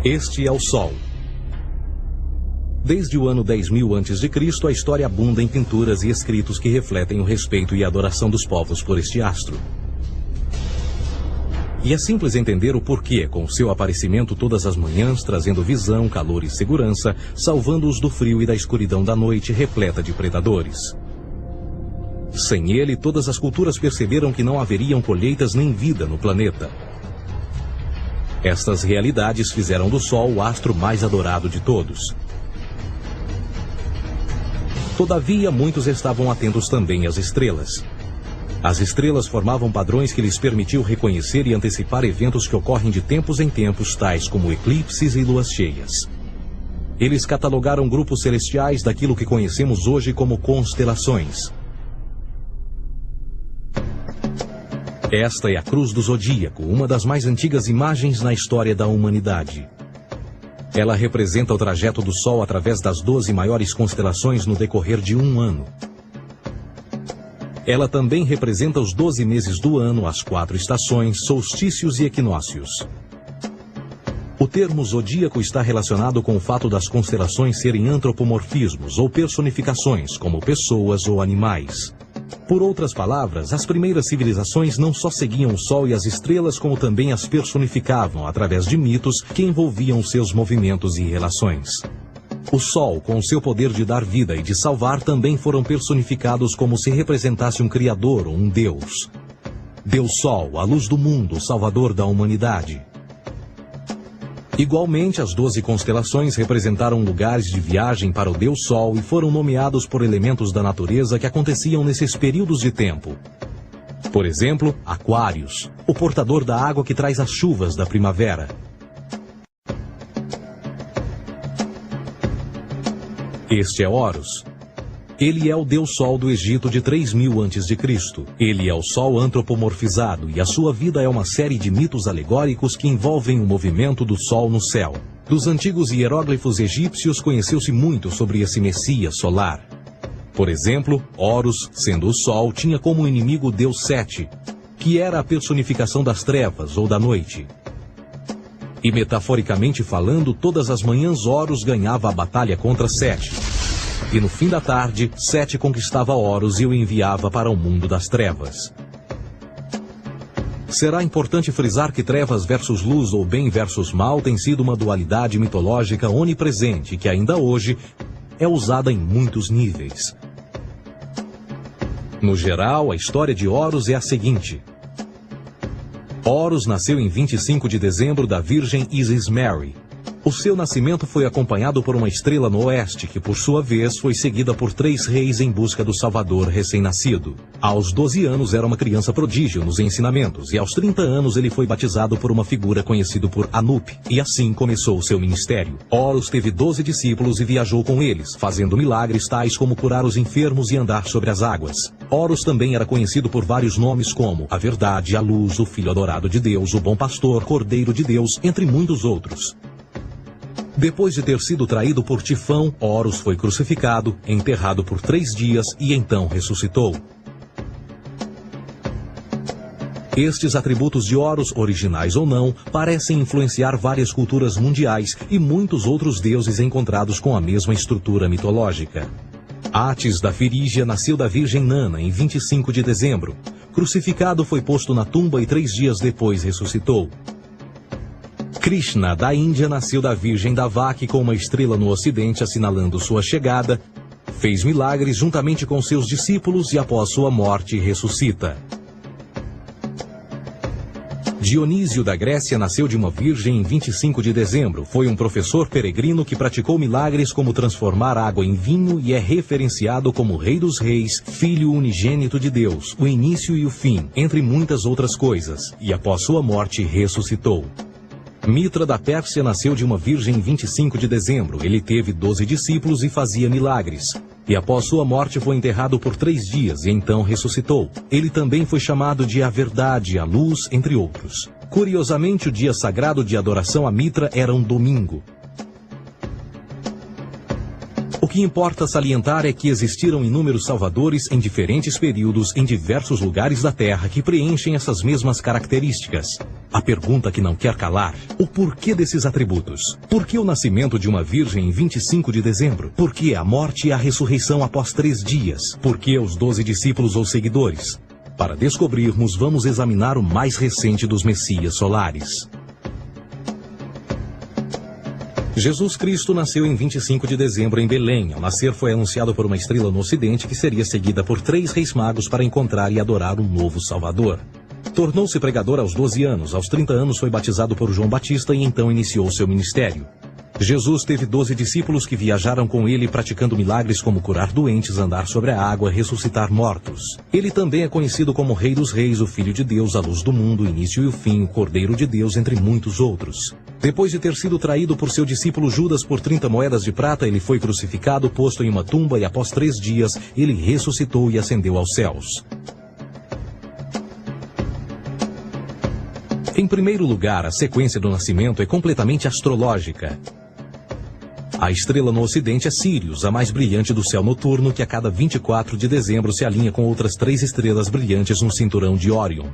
Este é o Sol. Desde o ano 10.000 a.C., a história abunda em pinturas e escritos que refletem o respeito e a adoração dos povos por este astro. E é simples entender o porquê, com seu aparecimento todas as manhãs, trazendo visão, calor e segurança, salvando-os do frio e da escuridão da noite repleta de predadores. Sem ele, todas as culturas perceberam que não haveriam colheitas nem vida no planeta. Estas realidades fizeram do Sol o astro mais adorado de todos. Todavia, muitos estavam atentos também às estrelas. As estrelas formavam padrões que lhes permitiam reconhecer e antecipar eventos que ocorrem de tempos em tempos, tais como eclipses e luas cheias. Eles catalogaram grupos celestiais daquilo que conhecemos hoje como constelações. Esta é a Cruz do Zodíaco, uma das mais antigas imagens na história da humanidade. Ela representa o trajeto do Sol através das 12 maiores constelações no decorrer de um ano. Ela também representa os 12 meses do ano, as 4 estações, solstícios e equinócios. O termo zodíaco está relacionado com o fato das constelações serem antropomorfismos ou personificações, como pessoas ou animais. Por outras palavras, as primeiras civilizações não só seguiam o Sol e as estrelas, como também as personificavam através de mitos que envolviam seus movimentos e relações. O Sol, com seu poder de dar vida e de salvar, também foram personificados como se representasse um Criador ou um Deus. Deus Sol, a luz do mundo, o Salvador da humanidade. Igualmente, as 12 constelações representaram lugares de viagem para o Deus Sol e foram nomeados por elementos da natureza que aconteciam nesses períodos de tempo. Por exemplo, Aquários, o portador da água que traz as chuvas da primavera. Este é Horus. Ele é o Deus Sol do Egito de 3.000 a.C. Ele é o Sol antropomorfizado e a sua vida é uma série de mitos alegóricos que envolvem o movimento do Sol no céu. Dos antigos hieróglifos egípcios conheceu-se muito sobre esse Messias solar. Por exemplo, Horus, sendo o Sol, tinha como inimigo o Deus Sete, que era a personificação das trevas ou da noite. E metaforicamente falando, todas as manhãs Horus ganhava a batalha contra Sete. E no fim da tarde, Sete conquistava Horus e o enviava para o mundo das trevas. Será importante frisar que trevas versus luz ou bem versus mal tem sido uma dualidade mitológica onipresente que ainda hoje é usada em muitos níveis. No geral, a história de Horus é a seguinte. Horus nasceu em 25 de dezembro da virgem Isis Mary. O seu nascimento foi acompanhado por uma estrela no oeste, que por sua vez foi seguida por 3 reis em busca do Salvador recém-nascido. Aos 12 anos era uma criança prodígio nos ensinamentos, e aos 30 anos ele foi batizado por uma figura conhecida por Anup, e assim começou seu ministério. Horus teve 12 discípulos e viajou com eles, fazendo milagres tais como curar os enfermos e andar sobre as águas. Horus também era conhecido por vários nomes como a Verdade, a Luz, o Filho Adorado de Deus, o Bom Pastor, Cordeiro de Deus, entre muitos outros. Depois de ter sido traído por Tifão, Horus foi crucificado, enterrado por 3 dias e então ressuscitou. Estes atributos de Horus, originais ou não, parecem influenciar várias culturas mundiais e muitos outros deuses encontrados com a mesma estrutura mitológica. Atis da Firígia nasceu da Virgem Nana em 25 de dezembro. Crucificado, foi posto na tumba e 3 dias depois ressuscitou. Krishna, da Índia, nasceu da Virgem Davaki com uma estrela no ocidente assinalando sua chegada, fez milagres juntamente com seus discípulos e após sua morte ressuscita. Dionísio da Grécia nasceu de uma virgem em 25 de dezembro. Foi um professor peregrino que praticou milagres como transformar água em vinho e é referenciado como Rei dos Reis, Filho unigênito de Deus, o início e o fim, entre muitas outras coisas, e após sua morte ressuscitou. Mitra da Pérsia nasceu de uma virgem em 25 de dezembro. Ele teve 12 discípulos e fazia milagres. E após sua morte foi enterrado por 3 dias e então ressuscitou. Ele também foi chamado de a Verdade, a Luz, entre outros. Curiosamente, o dia sagrado de adoração a Mitra era um domingo. O que importa salientar é que existiram inúmeros salvadores em diferentes períodos em diversos lugares da Terra que preenchem essas mesmas características. A pergunta que não quer calar: o porquê desses atributos? Por que o nascimento de uma virgem em 25 de dezembro? Por que a morte e a ressurreição após 3 dias? Por que os 12 discípulos ou seguidores? Para descobrirmos, vamos examinar o mais recente dos Messias solares. Jesus Cristo nasceu em 25 de dezembro em Belém. Ao nascer foi anunciado por uma estrela no ocidente que seria seguida por 3 reis magos para encontrar e adorar um novo Salvador. Tornou-se pregador aos 12 anos. Aos 30 anos foi batizado por João Batista e então iniciou seu ministério. Jesus teve 12 discípulos que viajaram com ele praticando milagres como curar doentes, andar sobre a água, ressuscitar mortos. Ele também é conhecido como Rei dos Reis, o Filho de Deus, a luz do mundo, o início e o fim, o Cordeiro de Deus, entre muitos outros. Depois de ter sido traído por seu discípulo Judas por 30 moedas de prata, ele foi crucificado, posto em uma tumba e após 3 dias ele ressuscitou e ascendeu aos céus. Em primeiro lugar, a sequência do nascimento é completamente astrológica. A estrela no ocidente é Sírius, a mais brilhante do céu noturno, que a cada 24 de dezembro se alinha com outras 3 estrelas brilhantes no cinturão de Órion.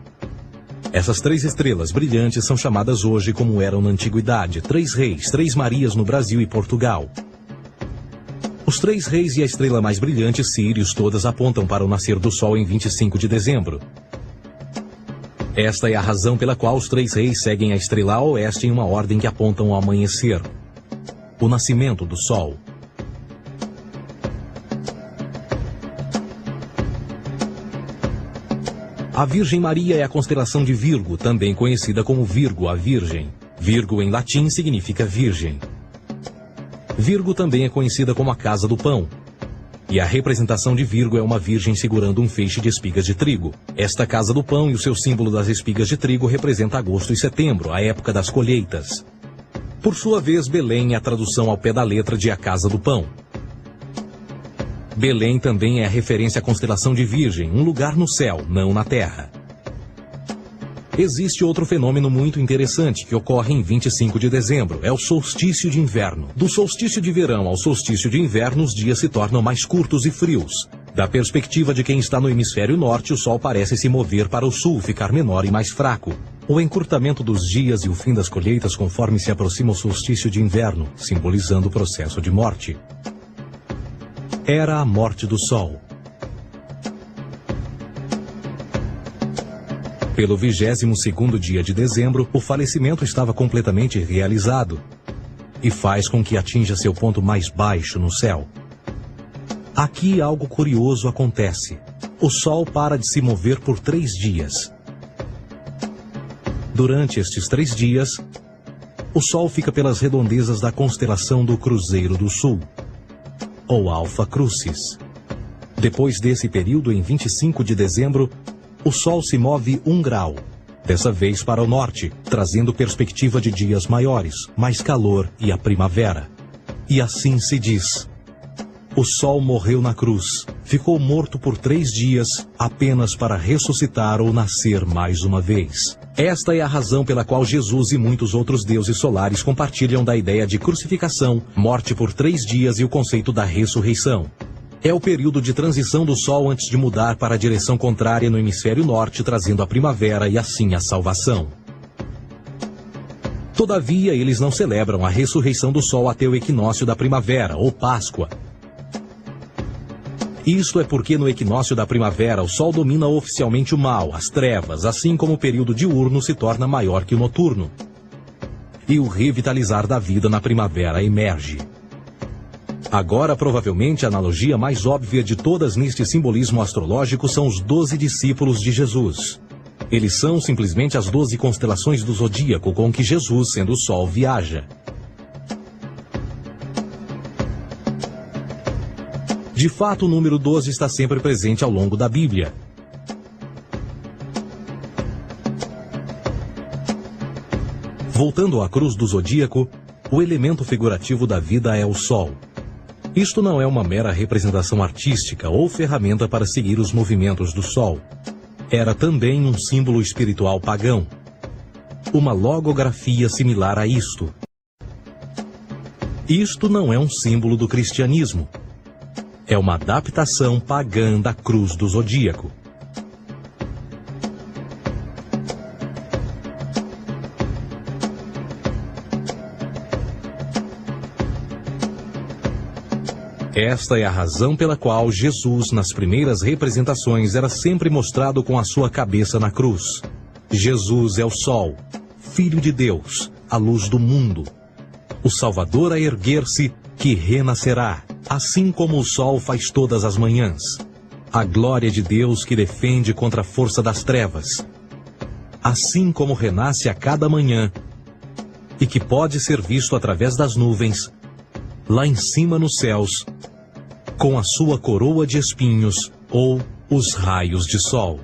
Essas 3 estrelas brilhantes são chamadas hoje, como eram na antiguidade, 3 reis, 3 Marias no Brasil e Portugal. Os 3 reis e a estrela mais brilhante, Sírius, todas apontam para o nascer do Sol em 25 de dezembro. Esta é a razão pela qual os 3 reis seguem a estrela a oeste em uma ordem que apontam ao amanhecer. O nascimento do Sol. A Virgem Maria é a constelação de Virgo, também conhecida como Virgo, a Virgem. Virgo em latim significa virgem. Virgo também é conhecida como a Casa do Pão. E a representação de Virgo é uma virgem segurando um feixe de espigas de trigo. Esta Casa do Pão e o seu símbolo das espigas de trigo representa agosto e setembro, a época das colheitas. Por sua vez, Belém é a tradução ao pé da letra de a Casa do Pão. Belém também é a referência à constelação de Virgem, um lugar no céu, não na terra. Existe outro fenômeno muito interessante que ocorre em 25 de dezembro, é o solstício de inverno. Do solstício de verão ao solstício de inverno, os dias se tornam mais curtos e frios. Da perspectiva de quem está no hemisfério norte, o Sol parece se mover para o sul, ficar menor e mais fraco. O encurtamento dos dias e o fim das colheitas conforme se aproxima o solstício de inverno, simbolizando o processo de morte. Era a morte do Sol. Pelo 22º dia de dezembro, o falecimento estava completamente realizado e faz com que atinja seu ponto mais baixo no céu. Aqui algo curioso acontece. O Sol para de se mover por 3 dias. Durante estes 3 dias, o Sol fica pelas redondezas da constelação do Cruzeiro do Sul, ou Alfa Crucis. Depois desse período, em 25 de dezembro, o Sol se move 1 grau, dessa vez para o norte, trazendo perspectiva de dias maiores, mais calor e a primavera. E assim se diz: o Sol morreu na cruz, ficou morto por 3 dias, apenas para ressuscitar ou nascer mais uma vez. Esta é a razão pela qual Jesus e muitos outros deuses solares compartilham da ideia de crucificação, morte por 3 dias e o conceito da ressurreição. É o período de transição do Sol antes de mudar para a direção contrária no hemisfério norte, trazendo a primavera e assim a salvação. Todavia, eles não celebram a ressurreição do Sol até o equinócio da primavera, ou Páscoa. Isto é porque no equinócio da primavera o Sol domina oficialmente o mal, as trevas, assim como o período diurno se torna maior que o noturno. E o revitalizar da vida na primavera emerge. Agora, provavelmente, a analogia mais óbvia de todas neste simbolismo astrológico são os 12 discípulos de Jesus. Eles são simplesmente as 12 constelações do zodíaco com que Jesus, sendo o Sol, viaja. De fato, o número 12 está sempre presente ao longo da Bíblia. Voltando à cruz do zodíaco, o elemento figurativo da vida é o Sol. Isto não é uma mera representação artística ou ferramenta para seguir os movimentos do Sol. Era também um símbolo espiritual pagão. Uma logografia similar a isto. Isto não é um símbolo do cristianismo. É uma adaptação pagã da cruz do zodíaco. Esta é a razão pela qual Jesus, nas primeiras representações, era sempre mostrado com a sua cabeça na cruz. Jesus é o Sol, Filho de Deus, a luz do mundo. O Salvador a erguer-se, que renascerá, assim como o sol faz todas as manhãs. A glória de Deus que defende contra a força das trevas. Assim como renasce a cada manhã, e que pode ser visto através das nuvens, lá em cima nos céus, com a sua coroa de espinhos ou os raios de sol.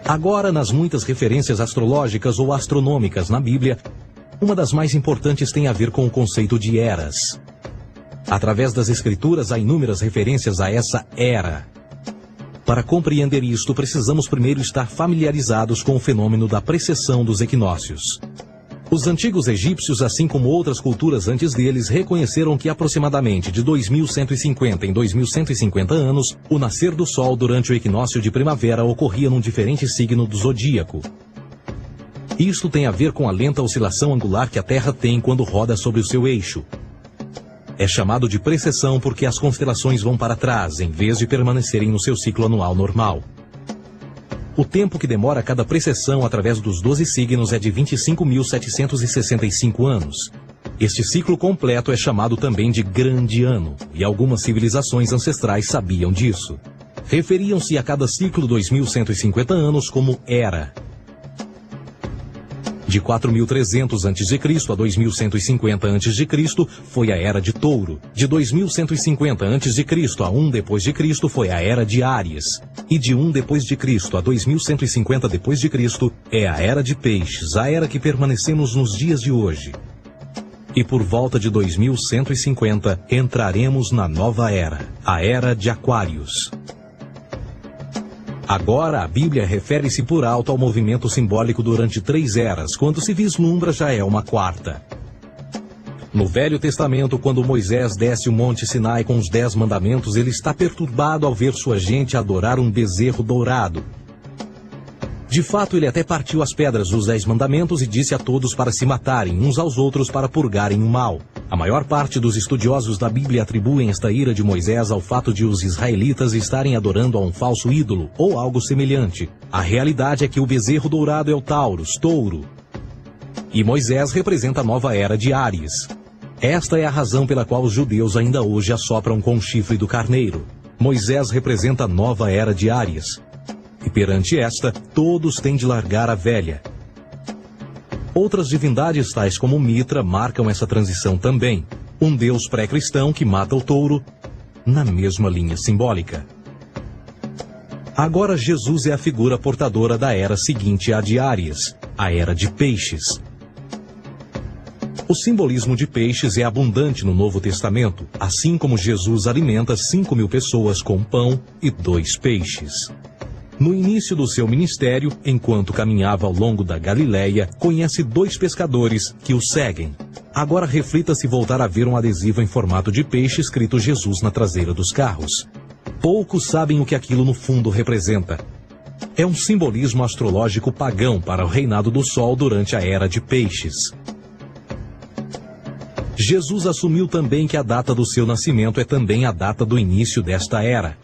Agora, nas muitas referências astrológicas ou astronômicas na Bíblia, uma das mais importantes tem a ver com o conceito de eras. Através das Escrituras há inúmeras referências a essa era. Para compreender isto, precisamos primeiro estar familiarizados com o fenômeno da precessão dos equinócios. Os antigos egípcios, assim como outras culturas antes deles, reconheceram que aproximadamente de 2150 em 2150 anos, o nascer do Sol durante o equinócio de primavera ocorria num diferente signo do zodíaco. Isto tem a ver com a lenta oscilação angular que a Terra tem quando roda sobre o seu eixo. É chamado de precessão porque as constelações vão para trás, em vez de permanecerem no seu ciclo anual normal. O tempo que demora cada precessão através dos 12 signos é de 25.765 anos. Este ciclo completo é chamado também de Grande Ano, e algumas civilizações ancestrais sabiam disso. Referiam-se a cada ciclo 2150 anos como Era. De 4.300 a.C. a 2150 a.C. foi a Era de Touro. De 2150 a.C. a 1 d.C. foi a Era de Áries. E de 1 d.C. a 2150 d.C. é a Era de Peixes, a era que permanecemos nos dias de hoje. E por volta de 2150 entraremos na nova era, a Era de Aquários. Agora, a Bíblia refere-se por alto ao movimento simbólico durante 3 eras, quando se vislumbra já é uma quarta. No Velho Testamento, quando Moisés desce o Monte Sinai com os 10 mandamentos, ele está perturbado ao ver sua gente adorar um bezerro dourado. De fato, ele até partiu as pedras dos 10 mandamentos e disse a todos para se matarem uns aos outros para purgarem o mal. A maior parte dos estudiosos da Bíblia atribuem esta ira de Moisés ao fato de os israelitas estarem adorando a um falso ídolo, ou algo semelhante. A realidade é que o bezerro dourado é o Taurus, touro. E Moisés representa a nova era de Áries. Esta é a razão pela qual os judeus ainda hoje assopram com o chifre do carneiro. Moisés representa a nova era de Áries. E perante esta, todos têm de largar a velha. Outras divindades, tais como Mitra, marcam essa transição também. Um deus pré-cristão que mata o touro, na mesma linha simbólica. Agora Jesus é a figura portadora da era seguinte à de Áries, a era de Peixes. O simbolismo de peixes é abundante no Novo Testamento, assim como Jesus alimenta 5.000 pessoas com pão e 2 peixes. No início do seu ministério, enquanto caminhava ao longo da Galileia, conhece 2 pescadores que o seguem. Agora reflita se voltar a ver um adesivo em formato de peixe escrito Jesus na traseira dos carros. Poucos sabem o que aquilo no fundo representa. É um simbolismo astrológico pagão para o reinado do Sol durante a Era de Peixes. Jesus assumiu também que a data do seu nascimento é também a data do início desta era.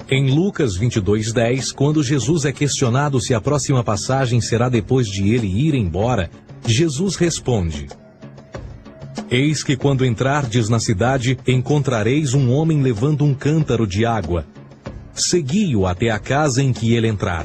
Em Lucas 22:10, quando Jesus é questionado se a próxima passagem será depois de ele ir embora, Jesus responde: Eis que quando entrardes na cidade, encontrareis um homem levando um cântaro de água. Segui-o até a casa em que ele entrar.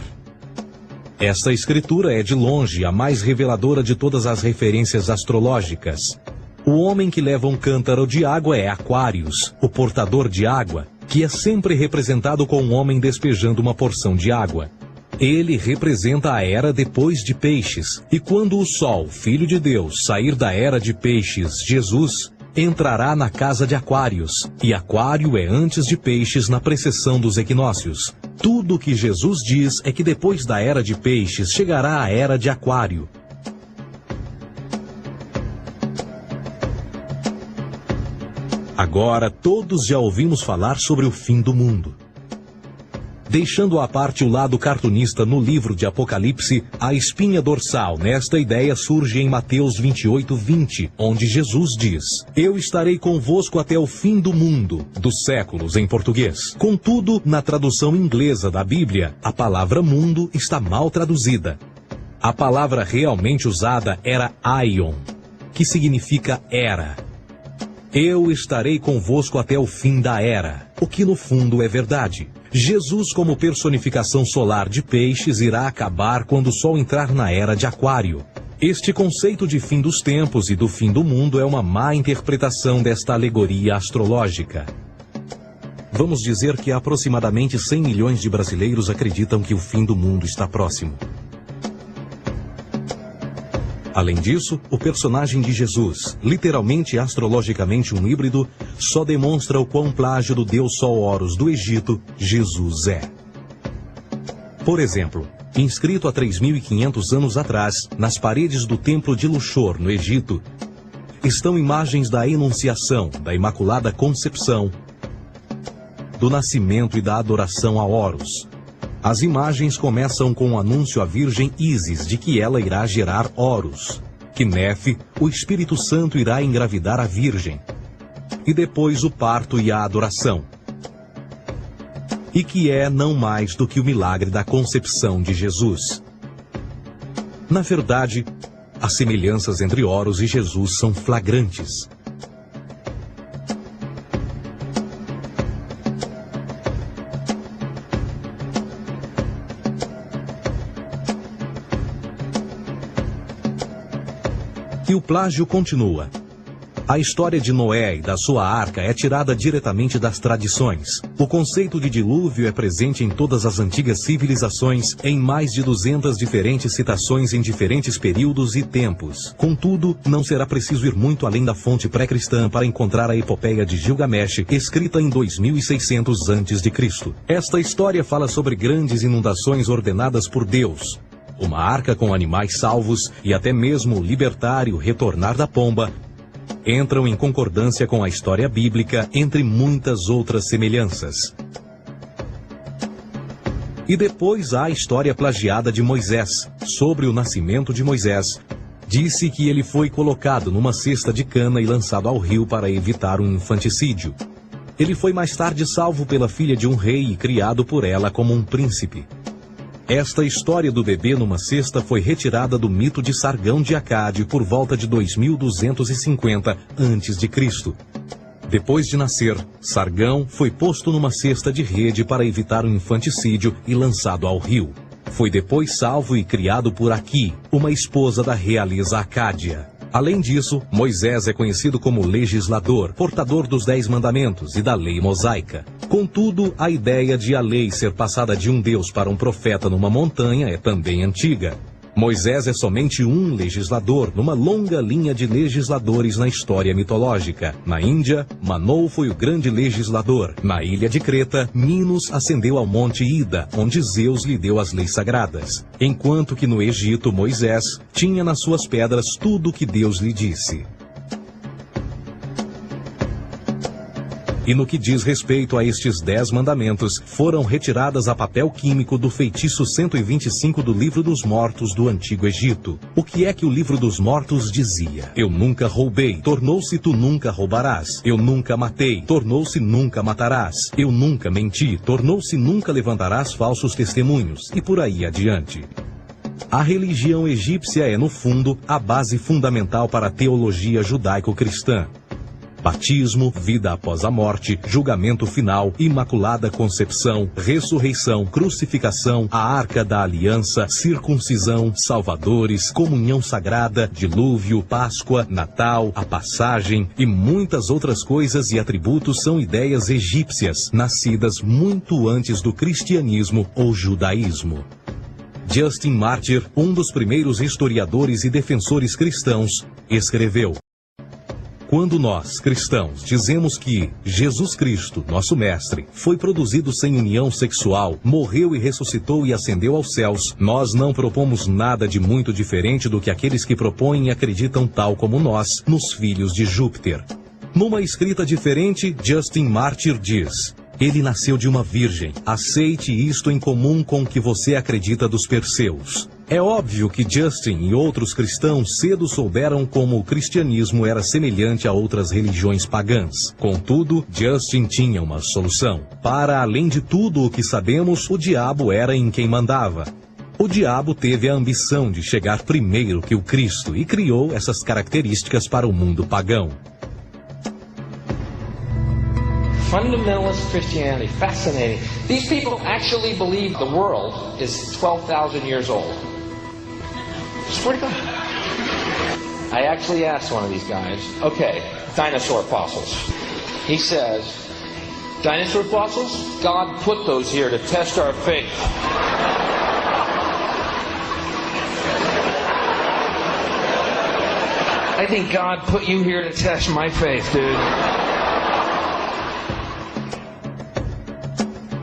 Esta escritura é de longe a mais reveladora de todas as referências astrológicas. O homem que leva um cântaro de água é Aquários, o portador de água, que é sempre representado com um homem despejando uma porção de água. Ele representa a era depois de Peixes, e quando o Sol, Filho de Deus, sair da era de Peixes, Jesus, entrará na casa de Aquários, e Aquário é antes de Peixes na precessão dos equinócios. Tudo o que Jesus diz é que depois da era de Peixes chegará a era de Aquário. Agora todos já ouvimos falar sobre o fim do mundo. Deixando à parte o lado cartunista no livro de Apocalipse, a espinha dorsal nesta ideia surge em Mateus 28:20, onde Jesus diz: Eu estarei convosco até o fim do mundo, dos séculos em português. Contudo, na tradução inglesa da Bíblia, a palavra mundo está mal traduzida. A palavra realmente usada era aion, que significa era. Eu estarei convosco até o fim da era, o que no fundo é verdade. Jesus, como personificação solar de peixes, irá acabar quando o Sol entrar na era de Aquário. Este conceito de fim dos tempos e do fim do mundo é uma má interpretação desta alegoria astrológica. Vamos dizer que aproximadamente 100 milhões de brasileiros acreditam que o fim do mundo está próximo. Além disso, o personagem de Jesus, literalmente e astrologicamente um híbrido, só demonstra o quão plágio do deus Sol Horus do Egito, Jesus é. Por exemplo, inscrito há 3.500 anos atrás, nas paredes do templo de Luxor, no Egito, estão imagens da Enunciação, da Imaculada Concepção, do nascimento e da adoração a Horus. As imagens começam com o anúncio à Virgem Ísis de que ela irá gerar Horus, que Nefe, o Espírito Santo, irá engravidar a Virgem, e depois o parto e a adoração, e que é não mais do que o milagre da concepção de Jesus. Na verdade, as semelhanças entre Horus e Jesus são flagrantes. E o plágio continua. A história de Noé e da sua arca é tirada diretamente das tradições. O conceito de dilúvio é presente em todas as antigas civilizações, em mais de 200 diferentes citações em diferentes períodos e tempos. Contudo, não será preciso ir muito além da fonte pré-cristã para encontrar a epopeia de Gilgamesh, escrita em 2600 a.C. Esta história fala sobre grandes inundações ordenadas por Deus, uma arca com animais salvos e até mesmo o libertário retornar da pomba, entram em concordância com a história bíblica, entre muitas outras semelhanças. E depois há a história plagiada de Moisés, sobre o nascimento de Moisés. Disse que ele foi colocado numa cesta de cana e lançado ao rio para evitar um infanticídio. Ele foi mais tarde salvo pela filha de um rei e criado por ela como um príncipe. Esta história do bebê numa cesta foi retirada do mito de Sargão de Acade por volta de 2250 a.C. Depois de nascer, Sargão foi posto numa cesta de rede para evitar um infanticídio e lançado ao rio. Foi depois salvo e criado por Aqui, uma esposa da realeza Acádia. Além disso, Moisés é conhecido como legislador, portador dos 10 mandamentos e da lei mosaica. Contudo, a ideia de a lei ser passada de um deus para um profeta numa montanha é também antiga. Moisés é somente um legislador numa longa linha de legisladores na história mitológica. Na Índia, Manou foi o grande legislador. Na ilha de Creta, Minos ascendeu ao monte Ida, onde Zeus lhe deu as leis sagradas. Enquanto que no Egito, Moisés tinha nas suas pedras tudo o que Deus lhe disse. E no que diz respeito a estes 10 mandamentos, foram retiradas a papel químico do feitiço 125 do Livro dos Mortos do Antigo Egito. O que é que o Livro dos Mortos dizia? Eu nunca roubei, tornou-se tu nunca roubarás. Eu nunca matei, tornou-se nunca matarás. Eu nunca menti, tornou-se nunca levantarás falsos testemunhos. E por aí adiante. A religião egípcia é, no fundo, a base fundamental para a teologia judaico-cristã. Batismo, vida após a morte, julgamento final, imaculada concepção, ressurreição, crucificação, a arca da aliança, circuncisão, salvadores, comunhão sagrada, dilúvio, Páscoa, Natal, a passagem e muitas outras coisas e atributos são ideias egípcias, nascidas muito antes do cristianismo ou judaísmo. Justin Martyr, um dos primeiros historiadores e defensores cristãos, escreveu: quando nós, cristãos, dizemos que Jesus Cristo, nosso Mestre, foi produzido sem união sexual, morreu e ressuscitou e ascendeu aos céus, nós não propomos nada de muito diferente do que aqueles que propõem e acreditam tal como nós, nos filhos de Júpiter. Numa escrita diferente, Justin Martyr diz: Ele nasceu de uma virgem. Aceite isto em comum com o que você acredita dos Perseus. É óbvio que Justin e outros cristãos cedo souberam como o cristianismo era semelhante a outras religiões pagãs. Contudo, Justin tinha uma solução. Para além de tudo o que sabemos, o diabo era em quem mandava. O diabo teve a ambição de chegar primeiro que o Cristo e criou essas características para o mundo pagão. Fundamentalist Christianity, fascinating. These people actually believe the world is 12,000 years old. Swear to God. I actually asked one of these guys, okay, dinosaur fossils. He says, dinosaur fossils? God put those here to test our faith. I think God put you here to test my faith, dude.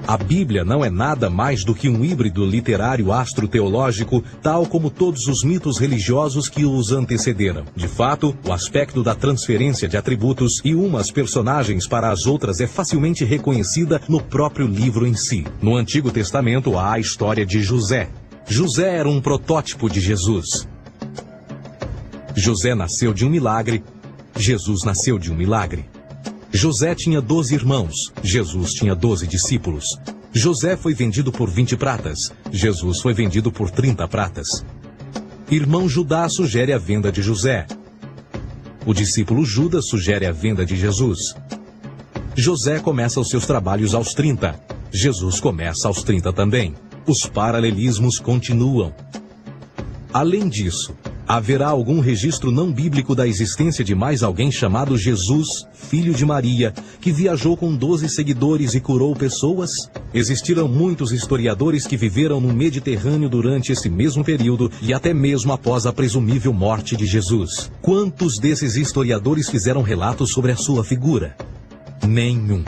A Bíblia não é nada mais do que um híbrido literário astroteológico, tal como todos os mitos religiosos que os antecederam. De fato, o aspecto da transferência de atributos e umas personagens para as outras é facilmente reconhecida no próprio livro em si. No Antigo Testamento há a história de José. José era um protótipo de Jesus. José nasceu de um milagre, Jesus nasceu de um milagre. José tinha 12 irmãos, Jesus tinha 12 discípulos. José foi vendido por 20 pratas, Jesus foi vendido por 30 pratas. Irmão Judá sugere a venda de José. O discípulo Judas sugere a venda de Jesus. José começa os seus trabalhos aos 30, Jesus começa aos 30 também. Os paralelismos continuam. Além disso, haverá algum registro não bíblico da existência de mais alguém chamado Jesus, filho de Maria, que viajou com 12 seguidores e curou pessoas? Existiram muitos historiadores que viveram no Mediterrâneo durante esse mesmo período e até mesmo após a presumível morte de Jesus. Quantos desses historiadores fizeram relatos sobre a sua figura? Nenhum.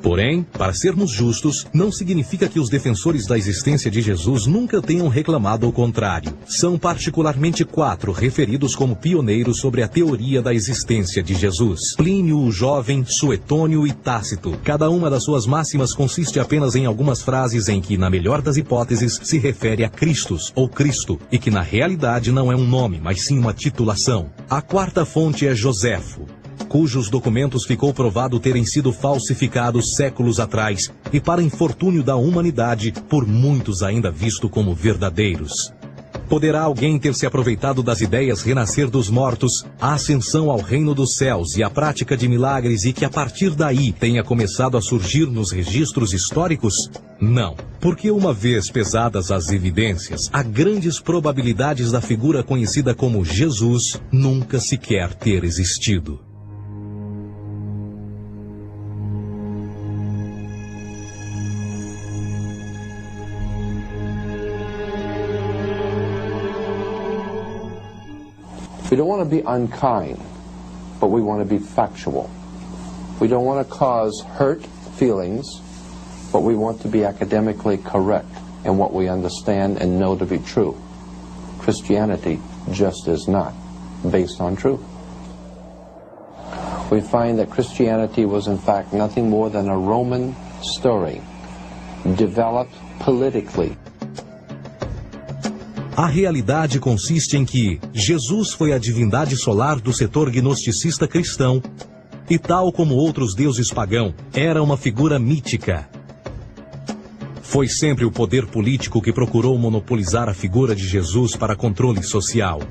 Porém, para sermos justos, não significa que os defensores da existência de Jesus nunca tenham reclamado o contrário. São particularmente 4 referidos como pioneiros sobre a teoria da existência de Jesus: Plínio o Jovem, Suetônio e Tácito. Cada uma das suas máximas consiste apenas em algumas frases em que, na melhor das hipóteses, se refere a Christus ou Cristo, e que na realidade não é um nome, mas sim uma titulação. A 4ª fonte é Joséfo, cujos documentos ficou provado terem sido falsificados séculos atrás e, para infortúnio da humanidade, por muitos ainda visto como verdadeiros. Poderá alguém ter se aproveitado das ideias renascer dos mortos, a ascensão ao reino dos céus e a prática de milagres e que a partir daí tenha começado a surgir nos registros históricos? Não, porque uma vez pesadas as evidências, há grandes probabilidades da figura conhecida como Jesus nunca sequer ter existido. We don't want to be unkind, but we want to be factual. We don't want to cause hurt feelings, but we want to be academically correct in what we understand and know to be true. Christianity just is not based on truth. We find that Christianity was in fact nothing more than a Roman story, developed politically. A realidade consiste em que Jesus foi a divindade solar do setor gnosticista cristão e, tal como outros deuses pagãos, era uma figura mítica. Foi sempre o poder político que procurou monopolizar a figura de Jesus para controle social.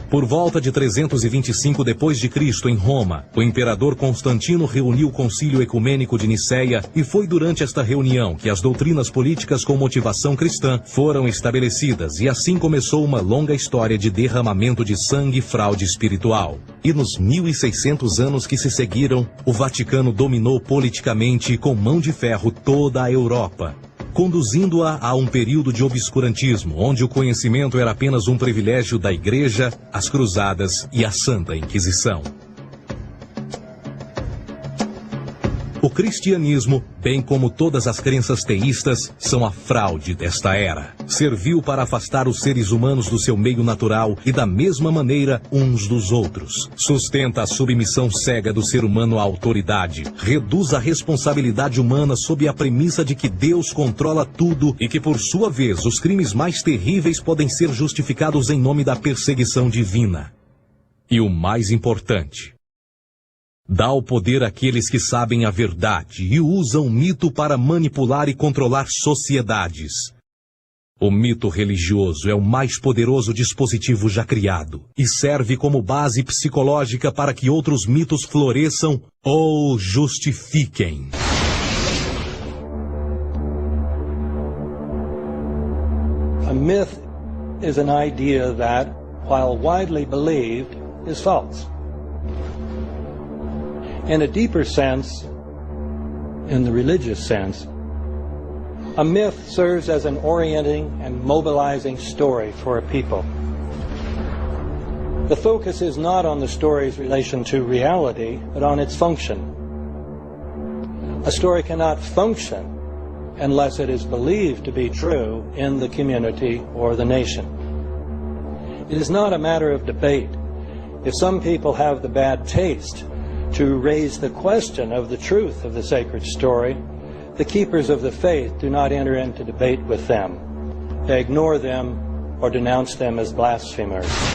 Por volta de 325 d.C., em Roma, o imperador Constantino reuniu o Concílio Ecumênico de Niceia e foi durante esta reunião que as doutrinas políticas com motivação cristã foram estabelecidas e assim começou uma longa história de derramamento de sangue e fraude espiritual. E nos 1600 anos que se seguiram, o Vaticano dominou politicamente e com mão de ferro toda a Europa, conduzindo-a a um período de obscurantismo, onde o conhecimento era apenas um privilégio da Igreja, as Cruzadas e a Santa Inquisição. O cristianismo, bem como todas as crenças teístas, são a fraude desta era. Serviu para afastar os seres humanos do seu meio natural e da mesma maneira uns dos outros. Sustenta a submissão cega do ser humano à autoridade. Reduz a responsabilidade humana sob a premissa de que Deus controla tudo e que, por sua vez, os crimes mais terríveis podem ser justificados em nome da perseguição divina. E o mais importante, dá o poder àqueles que sabem a verdade e usam o mito para manipular e controlar sociedades. O mito religioso é o mais poderoso dispositivo já criado e serve como base psicológica para que outros mitos floresçam ou justifiquem. A myth is an idea that, while widely believed, is false. In a deeper sense, in the religious sense, a myth serves as an orienting and mobilizing story for a people. The focus is not on the story's relation to reality, but on its function. A story cannot function unless it is believed to be true in the community or the nation. It is not a matter of debate. If some people have the bad taste to raise the question of the truth of the sacred story, the keepers of the faith do not enter into debate with them. They ignore them or denounce them as blasphemers.